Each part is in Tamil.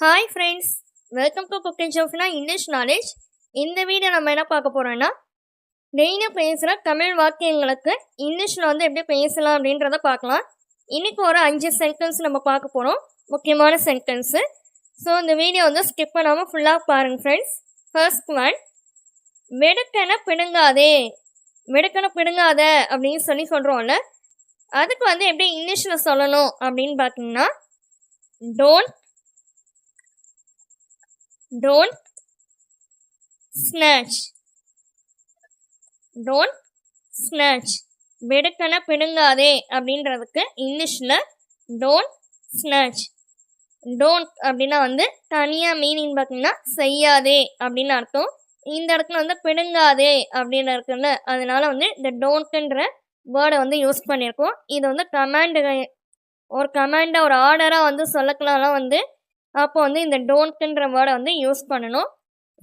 Hi friends, welcome to cooking Shofna English knowledge. இந்த வீடியோ நம்ம என்ன பார்க்க போகிறோன்னா, டெய்லியும் பேசுகிற தமிழ் வாக்கியங்களுக்கு இங்கிலீஷில் எப்படி பேசலாம் அப்படின்றத பார்க்கலாம். இன்றைக்கி ஒரு 5 சென்டென்ஸ் நம்ம பார்க்க போகிறோம், முக்கியமான சென்டென்ஸு. ஸோ இந்த வீடியோ ஸ்கிப் பண்ணாமல் ஃபுல்லாக பாருங்கள் ஃப்ரெண்ட்ஸ். ஃபர்ஸ்ட் ஒன், வெடுக்கென பிடுங்காதே. வெடுக்கென பிடுங்காத அப்படின்னு சொல்கிறோம்ல, அதுக்கு எப்படி இங்கிலீஷில் சொல்லணும் அப்படின்னு பார்த்தீங்கன்னா, don't snatch. don't snatch. வெடுக்கன பிடுங்காதே அப்படின்றதுக்கு இங்கிலீஷில் don't snatch. don't அப்படின்னா தனியாக மீனிங் பார்த்தீங்கன்னா செய்யாதே அப்படின்னு அர்த்தம். இந்த இடத்துல பிடுங்காதே அப்படின்னு இருக்குல்ல, அதனால இந்த டோன்ட்ன்ற வேர்டை யூஸ் பண்ணியிருக்கோம். இது கமாண்டு, ஒரு கமாண்டாக ஒரு ஆர்டராக சொல்லக்கலாம்லாம் அப்போ இந்த டோன்ட்ன்ற வேர்டை யூஸ் பண்ணணும்.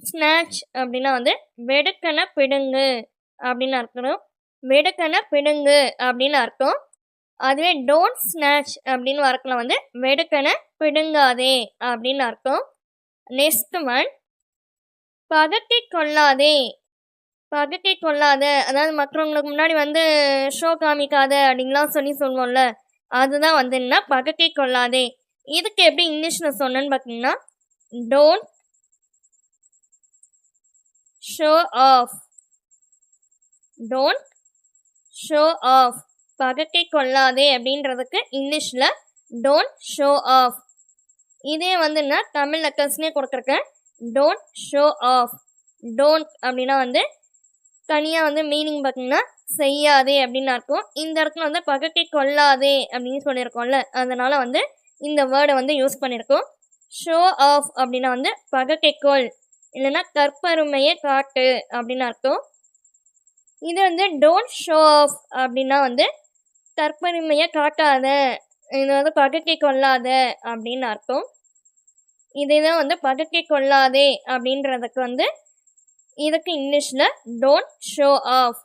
ஸ்நாச் அப்படின்னா வெடுக்கன பிடுங்கு அப்படின்னு அர்த்தம். வெடுக்கன பிடுங்கு அப்படின்னு அர்த்தம். அதுவே டோன்ட் ஸ்நாச் அப்படின்னு வரக்கலாம் வெடுக்கன பிடுங்காதே அப்படின்னு அர்த்தம். நெக்ஸ்ட் ஒன், பகட்டி கொள்ளாதே. பகட்டி கொள்ளாத, அதாவது மற்றவங்களுக்கு முன்னாடி ஷோ காமிக்காத அப்படின்லாம் சொல்லுவோம்ல, அதுதான் என்ன பகட்டி கொள்ளாதே. இதுக்கு எப்படி இங்கிலீஷில் சொன்னேன்னு பார்த்தீங்கன்னா, don't show off. Don't show off. பகட்டி கொள்ளாதே அப்படின்றதுக்கு இங்கிலீஷில் டோன்ட் ஷோ ஆஃப். இதே நான் தமிழ் லெட்டர்ஸ்னே கொடுத்துருக்கேன். Don't show off. டோன்ட் அப்படின்னா தனியாக மீனிங் பார்த்தீங்கன்னா செய்யாதே அப்படின்னு அர்த்தம். இந்த இடத்துல பகட்டி கொள்ளாதே அப்படின்னு சொல்லியிருக்கோம்ல, அதனால் இந்த வேர்டை யூஸ் பண்ணியிருக்கோம். ஷோ ஆஃப் அப்படின்னா பகட்டிக்கொள், இல்லைன்னா கற்பருமையை காட்டு அப்படின்னு அர்த்தம். இது டோன்ட் ஷோ ஆஃப் அப்படின்னா கற்பருமையை காட்டாத, இது பகட்டி கொள்ளாத அப்படின்னு அர்த்தம். இதுதான் பகட்டி கொள்ளாதே அப்படின்றதுக்கு இதுக்கு இங்கிலீஷில் don't show off.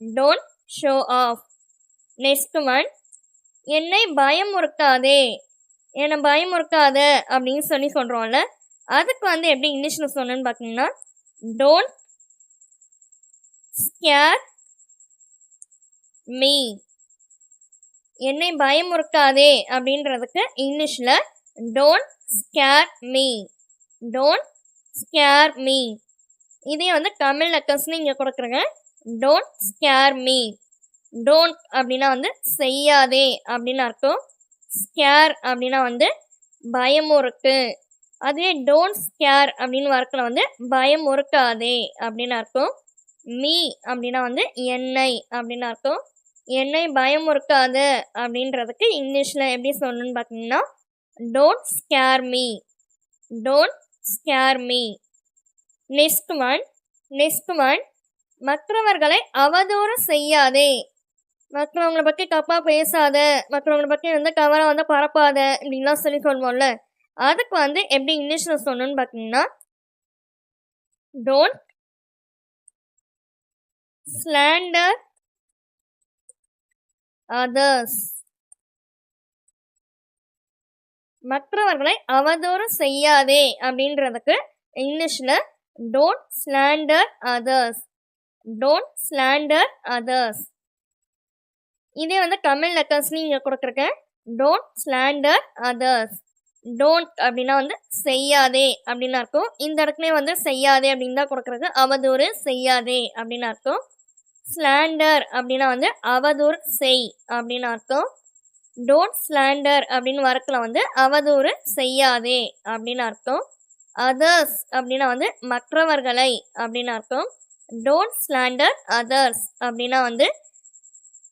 Don't show off. Next one, என்னை பயமுறுத்தாதே. என்னை பயமுறுத்தாத அப்படின்னு சொல்கிறோம்ல, அதுக்கு எப்படி இங்கிலீஷில் சொன்னேன்னு பார்த்தீங்கன்னா, டோன்ட் ஸ்கேர் மீ. என்னை பயமுறுத்தாதே அப்படின்றதுக்கு இங்கிலீஷில் don't scare me. Don't scare me. இதே தமிழ் லெட்டர்ஸ்னு இங்கே கொடுக்குறேங்க. Don't scare me. டோன்ட் அப்படின்னா செய்யாதே அப்படின்னு அர்த்தம். ஸ்கேர் அப்படின்னா பயமுறுத்து. அதுவே டோன்ட் ஸ்கேர் அப்படின்னு வரக்கில் பயமுறுத்தாதே அப்படின்னு அர்த்தம். மீ அப்படின்னா என்னை அப்படின்னு அர்த்தம். என்னை பயமுறுத்தாத அப்படின்றதுக்கு இங்கிலீஷில் எப்படி சொல்லணும்னு பார்த்தீங்கன்னா, don't scare me. Don't scare me. Next one, மற்றவர்களை அவதூறு செய்யாதே. மற்றவங்களை பற்றி தப்பாக பேசாத, மற்றவங்களை பற்றி கவலை பரப்பாத இப்படின்லாம் சொல்லுவோம்ல, அதுக்கு எப்படி இங்கிலீஷில் சொல்லணும்னு பார்த்தீங்கன்னா, டோன்ட் ஸ்லாண்டர் அதர்ஸ். மற்றவர்களை அவதூறு செய்யாதே அப்படின்றதுக்கு இங்கிலீஷில் don't slander others. Don't slander others. இதே தமிழ் லெட்டர்ஸ்னு இங்கே கொடுத்துருக்கேன். Don't slander others. டோன்ட் அப்படின்னா செய்யாதே அப்படின்னு அர்த்தம். இந்த இடத்துலையும் செய்யாதே அப்படின்னு தான் கொடுக்குறது. அவதூறு செய்யாதே அப்படின்னு அர்த்தம். ஸ்லாண்டர் அப்படின்னா அவதூறு செய் அப்படின்னு அர்த்தம். டோன்ட் ஸ்லாண்டர் அப்படின்னு வரக்கில் அவதூறு செய்யாதே அப்படின்னு அர்த்தம். அதர்ஸ் அப்படின்னா மற்றவர்களை அப்படின்னு அர்த்தம். டோன்ட் ஸ்லாண்டர் அதர்ஸ் அப்படின்னா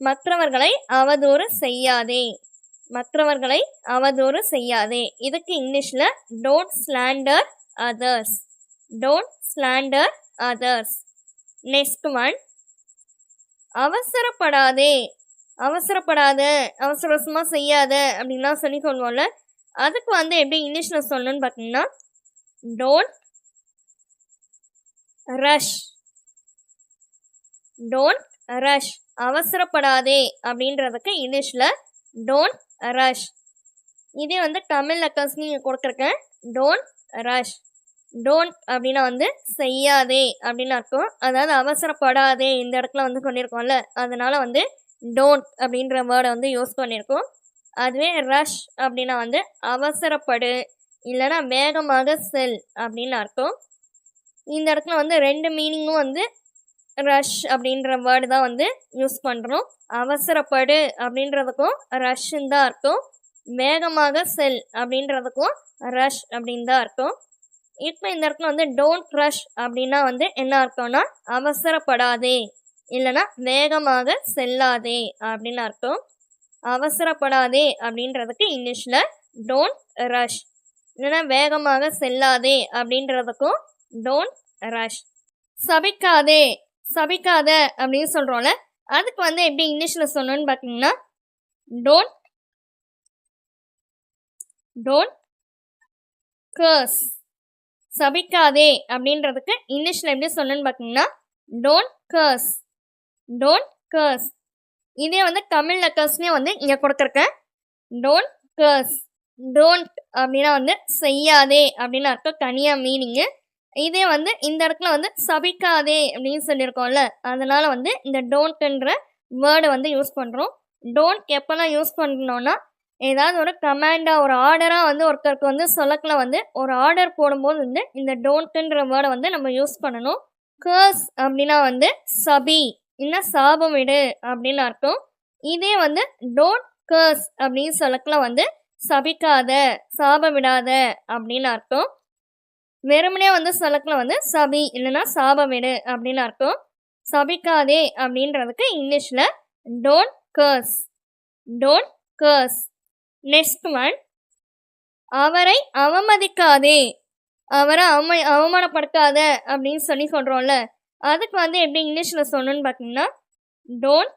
மற்றவர்களை அவதூறு செய்யாதே. மற்றவர்களை அவதூறு செய்யாதே. இதுக்கு இங்கிலீஷில் don't slander others. Don't slander others. Next one, அவசரப்படாதே. அவசரப்படாத, அவசரமாக செய்யாத அப்படின்லாம் சொல்லுவோம்ல, அதுக்கு எப்படி இங்கிலீஷில் சொல்லணும்னு பார்த்தீங்கன்னா, டோன்ட் ரஷ். Don't rush. அவசரப்படாதே அப்படின்றதுக்கு இங்கிலீஷில் டோன்ட் ரஷ். இதே வந்து தமிழ் லெட்டர்ஸ் நீங்கள் கொடுத்துருக்கேன். Don't rush. டோன்ட் அப்படின்னா வந்து செய்யாதே அப்படின்னு அர்த்தம். அதாவது அவசரப்படாதே இந்த இடத்துல வந்து சொல்லியிருக்கோம்ல, அதனால வந்து டோன்ட் அப்படின்ற வேர்டை வந்து யூஸ் பண்ணியிருக்கோம். அதுவே ரஷ் அப்படின்னா வந்து அவசரப்படு இல்லைன்னா வேகமாக செல் அப்படின்னு அர்த்தம். இந்த இடத்துல வந்து 2 மீனிங்கும் வந்து ரஷ் அப்படின்ற வேர்டு தான் வந்து யூஸ் பண்ணுறோம். அவசரப்படு அப்படின்றதுக்கும் ரஷ்ன்னு தான் அர்த்தம். வேகமாக செல் அப்படின்றதுக்கும் ரஷ் அப்படின்னு தான் அர்த்தம். இப்போ இந்த இடத்துல வந்து டோன்ட் ரஷ் அப்படின்னா வந்து என்ன அர்த்தம்னா அவசரப்படாதே இல்லைன்னா வேகமாக செல்லாதே அப்படின்னு அர்த்தம். அவசரப்படாதே அப்படின்றதுக்கு இங்கிலீஷில் டோன்ட் ரஷ், இல்லைன்னா வேகமாக செல்லாதே அப்படின்றதுக்கும் டோன்ட் ரஷ். சபிக்காதே, சபிக்காத அப்படின்னு சொல்கிறோம்ல, அதுக்கு வந்து எப்படி இங்கிலீஷில் சொன்னோன்னு பார்த்தீங்கன்னா டோன்ட் கர்ஸ். சபிக்காதே அப்படின்றதுக்கு இங்கிலீஷில் எப்படி சொன்னேன்னு பார்த்தீங்கன்னா டோன்ட் கர்ஸ். இதே வந்து தமிழ் லெட்டர்ஸ்லேயும் வந்து இங்கே கொடுத்துருக்கேன். டோன்ட் கர்ஸ். டோன்ட் அப்படின்னா வந்து செய்யாதே அப்படின்னு அர்த்தம், தனியாக மீனிங்கு. இதே வந்து இந்த இடத்துல வந்து சபிக்காதே அப்படின்னு சொல்லியிருக்கோம்ல, அதனால வந்து இந்த டோன்ட்ன்ற வேர்டை வந்து யூஸ் பண்ணுறோம். டோன்ட் எப்போல்லாம் யூஸ் பண்ணணும்னா ஏதாவது ஒரு கமாண்டாக ஒரு ஆர்டராக வந்து ஒருத்தருக்கு வந்து சொல்லக்கில் வந்து ஒரு ஆர்டர் போடும்போது வந்து இந்த டோன்ட்ன்ற வேர்டை வந்து நம்ம யூஸ் பண்ணணும். கர்ஸ் அப்படின்னா வந்து சபி இன்னும் சாபம் விடு அப்படின்னு அர்த்தம். இதே வந்து டோன்ட் கர்ஸ் அப்படின்னு சொல்லக்கில் வந்து சபிக்காத சாபம் விடாத அப்படின்னு அர்த்தம். வெறுமனே வந்து சொல்லக்கில் வந்து சபி இல்லைன்னா சாபம் விடு அப்படின்னு அர்த்தம். சபிக்காதே அப்படின்றதுக்கு இங்கிலீஷில் டோன்ட் கர்ஸ். நெக்ஸ்ட் ஒன், அவரை அவமதிக்காதே. அவரை அவமானப்படுத்தாத அப்படின்னு சொல்லி சொல்கிறோம்ல, அதுக்கு வந்து எப்படி இங்கிலீஷில் சொல்லணும்னு பார்த்தீங்கன்னா டோன்ட்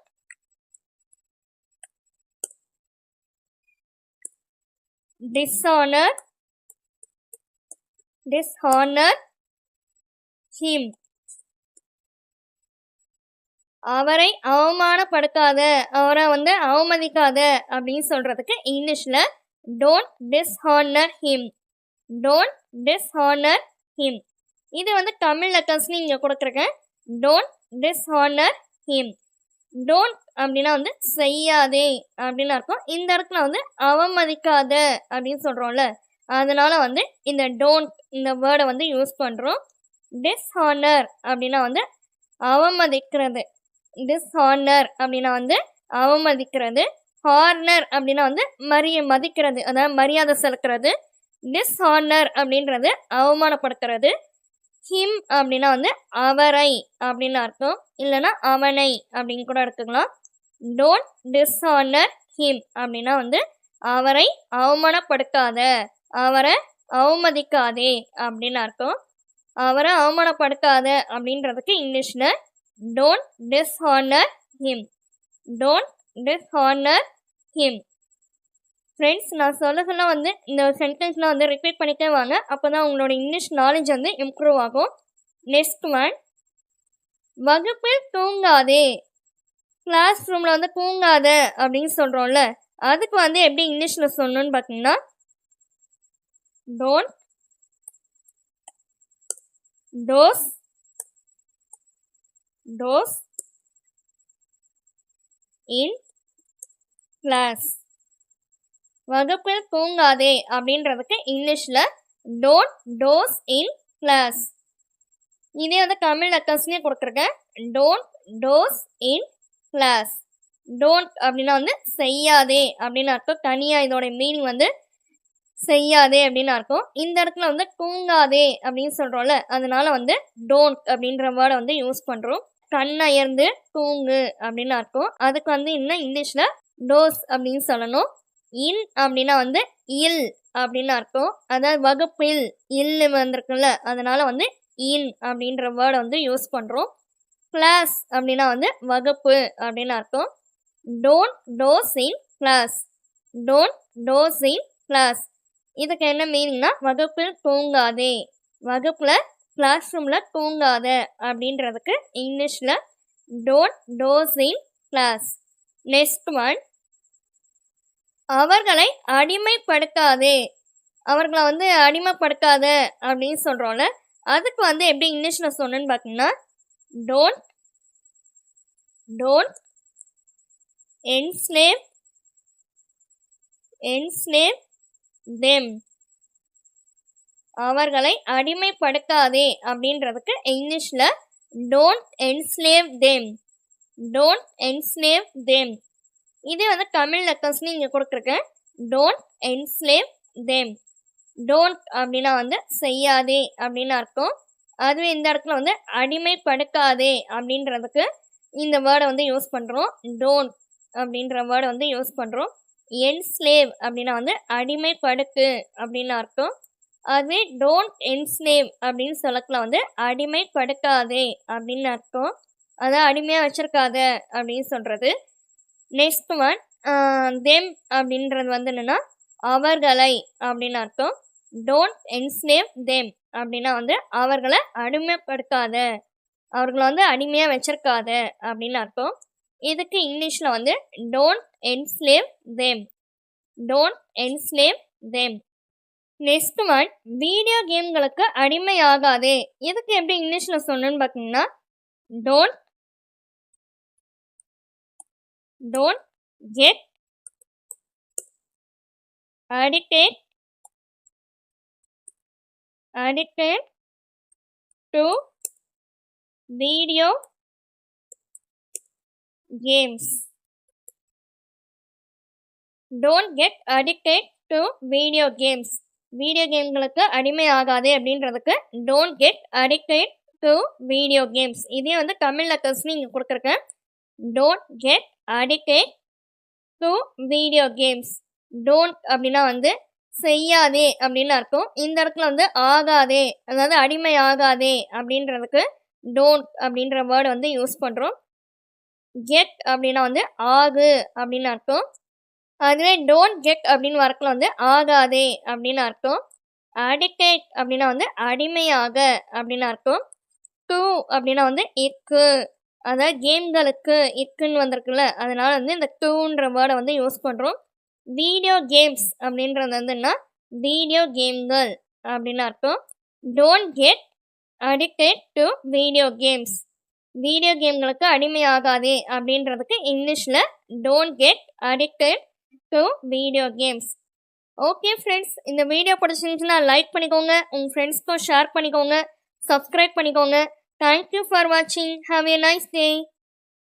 dishonor him. அவரை அவமானப்படுத்தாத, அவரை வந்து அவமதிக்காத அப்படின்னு சொல்கிறதுக்கு இங்கிலீஷில் டோன்ட் டிஸ்ஹானர் ஹிம். இது வந்து தமிழ் லெட்டர்ஸ்னு இங்கே கொடுத்துருக்கேன். Don't dishonour him. டோன்ட் அப்படின்னா வந்து செய்யாதே அப்படின்னு அர்த்தம். இந்த இடத்துல வந்து அவமதிக்காத அப்படின்னு சொல்கிறோம்ல, அதனால வந்து இந்த டோன்ட் இந்த வேர்டை வந்து யூஸ் பண்ணுறோம். டிஸ்ஹானர் அப்படின்னா வந்து அவமதிக்கிறது. டிஸ்ஹானர் அப்படின்னா வந்து அவமதிக்கிறது. ஹார்னர் அப்படின்னா வந்து மதிக்கிறது, அதாவது மரியாதை செலுத்துறது. டிஸ்ஹானர் அப்படின்றது அவமானப்படுத்துறது. ஹிம் அப்படின்னா வந்து அவரை அப்படின்னு அர்த்தம், இல்லைன்னா அவனை அப்படின்னு கூட எடுத்துக்கலாம். டோன்ட் டிஸ்ஹானர் ஹிம் அப்படின்னா வந்து அவரை அவமானப்படுத்தாத, அவரை அவமதிக்காதே அப்படின்னு அர்த்தம். அவரை அவமானப்படுத்தாத அப்படின்றதுக்கு இங்கிலீஷில் டோன்ட் டிஸ்ஹானர் ஹிம். ஃப்ரெண்ட்ஸ், நான் சொல்லலாம் வந்து இந்த சென்டென்ஸ்லாம் வந்து ரிப்பீட் பண்ணிட்டே வாங்க, அப்போ தான் உங்களோட இங்கிலீஷ் நாலேஜ் வந்து இம்ப்ரூவ் ஆகும். நெக்ஸ்ட் ஒன், வகுப்பில் தூங்காதே. கிளாஸ் ரூமில் வந்து தூங்காத அப்படின்னு சொல்கிறோம்ல, அதுக்கு வந்து எப்படி இங்கிலீஷில் சொல்லணும்னு பார்த்தீங்கன்னா டோன்ட் டோஸ் இன் கிளாஸ். வகுப்பில் தூங்காதே அப்படின்றதுக்கு இங்கிலீஷில் டோன்ட் டோஸ் இன் கிளாஸ். இதே வந்து தமிழ் லெட்டர்ஸ்லேயே கொடுத்துருக்கேன். Don't doze in class. Don't அப்படின்னா வந்து செய்யாதே அப்படின்னு அர்த்தம், தனியாக இதோட மீனிங் வந்து செய்யாதே அப்படின்னு அர்த்தம். இந்த இடத்துல வந்து தூங்காதே அப்படின்னு சொல்கிறோம்ல, அதனால வந்து டோன்ட் அப்படின்ற வேர்டை வந்து யூஸ் பண்ணுறோம். கண்ணயர்ந்து தூங்கு அப்படின்னு அர்த்தம். அதுக்கு வந்து இன்னும் இங்கிலீஷில் டோஸ் அப்படின்னு சொல்லணும். இன் அப்படின்னா வந்து இல் அப்படின்னு அர்த்தம், அதாவது வகுப்பில் இல்லு வந்திருக்குல்ல, அதனால வந்து இன் அப்படின்ற வேர்டை வந்து யூஸ் பண்ணுறோம். கிளாஸ் அப்படின்னா வந்து வகுப்பு அப்படின்னு அர்த்தம். Don't doze in class. இதுக்கு என்ன மீனிங்னா வகுப்பில் தூங்காதே, வகுப்பில் கிளாஸ் ரூமில் தூங்காத அப்படின்றதுக்கு இங்கிலீஷில் don't doze in class. Next one, அவர்களை அடிமைப்படுத்தாதே. அவர்களை வந்து அடிமைப்படுத்தாத அப்படின்னு சொல்கிறோம்ல, அதுக்கு வந்து எப்படி இங்கிலீஷில் சொன்னேன்னு பார்த்தீங்கன்னா, don't don't enslave enslave them. அவர்களை அடிமைப்படுத்தாதே அப்படின்றதுக்கு இங்கிலீஷில் don't enslave them. Don't enslave them. இதே வந்து தமிழ் லெட்டர்ஸ்னு இங்கே கொடுத்துருக்கேன். Don't enslave them. டோன்ட் அப்படின்னா வந்து செய்யாதே அப்படின்னு அர்த்தம். அதுவே இந்த இடத்துல வந்து அடிமைப்படுத்தாதே அப்படின்றதுக்கு இந்த வேர்டை வந்து யூஸ் பண்ணுறோம். டோன்ட் அப்படின்ற வேர்டை வந்து யூஸ் பண்ணுறோம். என்ஸ்லேவ் அப்படின்னா வந்து அடிமைப்படுத்து அப்படின்னு அர்த்தம். அதுவே டோன்ட் என்ஸ்லேவ் அப்படின்னு சொல்லக்கலாம் வந்து அடிமைப்படுத்தாதே அப்படின்னு அர்த்தம். அதான் அடிமையாக வச்சிருக்காத அப்படின்னு சொல்கிறது. நெக்ஸ்ட் ஒன் தெம் அப்படின்றது வந்து என்னென்னா அவர்களை அப்படின்னு அர்த்தம். டோன்ட் என்ஸ்லேவ் தெம் அப்படின்னா வந்து அவர்களை அடிமைப்படுத்தாத, அவர்களை வந்து அடிமையாக வச்சிருக்காத அப்படின்னு அர்த்தம். இதுக்கு இங்கிலீஷில் வந்து don't enslave them. Don't enslave them. Next one video கேம்களுக்கு அடிமையாகாதே. இதுக்கு எப்படி இங்கிலீஷில் சொன்னேன்னு பார்த்தீங்கன்னா, don't don't get addicted to video games. Don't get addicted to video games. வீடியோ கேம்களுக்கு அடிமை ஆகாதே அப்படின்றதுக்கு don't get addicted to video games. இதே வந்து தமிழ் லெட்டர்ஸ்னு இங்கே கொடுத்துருக்கேன். Don't get addicted to video games. Don't அப்படின்னா வந்து செய்யாதே அப்படின்னு அர்த்தம். இந்த இடத்துல வந்து ஆகாதே, அதாவது அடிமை ஆகாதே அப்படின்றதுக்கு டோன்ட் அப்படின்ற வேர்டு வந்து யூஸ் பண்ணுறோம். கெட் அப்படின்னா வந்து ஆகு அப்படின்னு அர்த்தம். அதுவே டோன்ட் கெட் அப்படின்னு வரக்குள்ள வந்து ஆகாதே அப்படின்னு அர்த்தம். அடிக்டட் அப்படின்னா வந்து அடிமையாக அப்படின்னு அர்த்தம். டூ அப்படின்னா வந்து இக்கு, அதாவது கேம்களுக்கு இக்குன்னு வந்திருக்குல்ல, அதனால வந்து இந்த டூன்ற வேர்டை வந்து யூஸ் பண்ணுறோம். வீடியோ கேம்ஸ் அப்படின்றது வந்துன்னா வீடியோ கேம்கள் அப்படின்னு அர்த்தம். Don't get addicted to video games. Video கேம்களுக்கு அடிமையாகாதே அப்படின்றதுக்கு இங்கிலீஷில் don't get addicted to video games. Okay friends, இந்த வீடியோ பிடிச்சிருந்துச்சுன்னா லைக் பண்ணிக்கோங்க, உங்கள் ஃப்ரெண்ட்ஸ்க்கும் ஷேர் பண்ணிக்கோங்க, சப்ஸ்கிரைப் பண்ணிக்கோங்க. தேங்க்யூ ஃபார் வாட்சிங். Have a nice day.